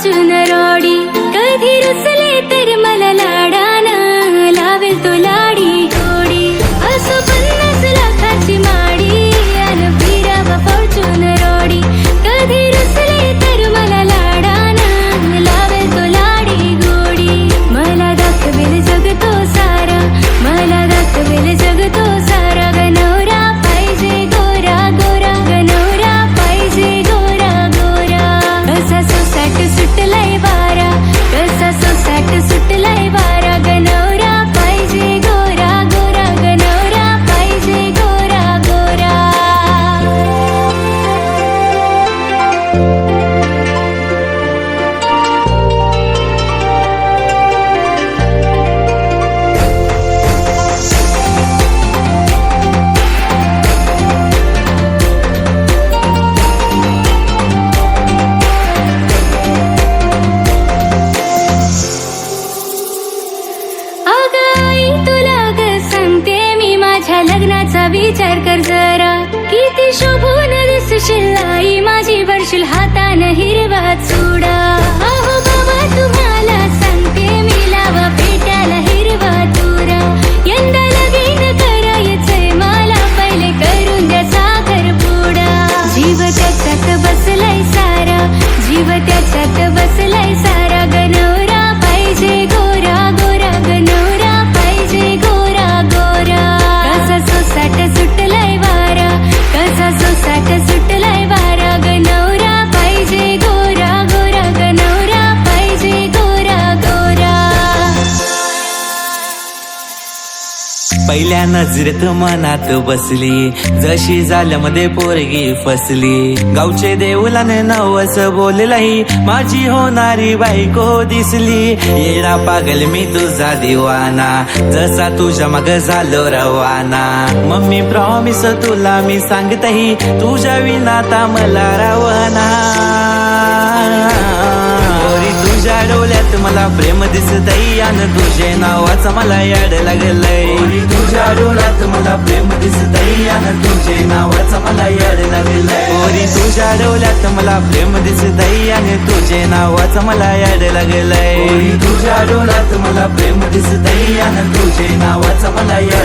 Fortuner Audi, कधी रुसले तर मला लाडानं लावेल तो लाडी गोडी, असो 50 लाखाची माडी अन फिरावा फॉर्च्युनर ऑडी, कधी रुसले तर मला लाडानं लावेल तो लाडी गोडी, मला दाखवेल जग तो सारा, मला दाखवेल जग तो सारा, गनवरा पाहिजे गोरा गोरा, गनवरा पाहिजे गोरा गोरा, कसा सोसाट सुटलाय वारा, कसा सोसाट सुटलाय वारा, गनवरा पाहिजे गोरा गोरा, गनवरा पाहिजे गोरा गोरा. अगं आई तुला ग सांगते मी, माझ्या लग्नाचा विचार कर जरा, किती शोभून दिसशील आई माझी, भरशील हातानं हिरवा चुडा, अहो बाबा तुम्हाला सांगते मी, लावा पेट्याला हिरवा तुरा, यंदा लगीन करायचंय मला, पहिले करून द्या साखरपुडा, जीव त्याच्यात बसलाय सारा, जीव त्याच्यात बसलाय सारा, गनवरा पाहिजे गोरा गोरा, गनवरा पाहिजे गोरा गोरा, कसा सोसाट सुटलाय वारा, कसा सोसाट सुटलाय वारा, गनवरा पाहिजे गोरा गोरा, गनवरा पाहिजे गोरा गोरा. पहिल्या नजरेत मनात बसली, जशी झाल्यामध्ये पोरगी फसली, गावचे देऊलाने नवस बोललाई, माझी होणारी बायको दिसली, येडा पागल मी तुझा दिवाना, जसा तुझ्या मग झालो रवाना, मम्मी प्रॉमिस तुला मी सांगतही, तुझ्या विनाता मला रावना, तुझ्या डोळ्यात मला प्रेम दिसतई, आणि तुझे नावाचं मला याड लागलंय, तुझ्या डोळ्यात मला प्रेम दिसतई, आणि तुझे नावाचं मला याड लागलंय, ओरी तुझ्या डोळ्यात मला प्रेम दिसतई, आणि तुझे नावाचं मला याड लागलंय, तुझ्या डोळ्यात मला प्रेम दिसतई, आणि तुझे नावाचं मला याड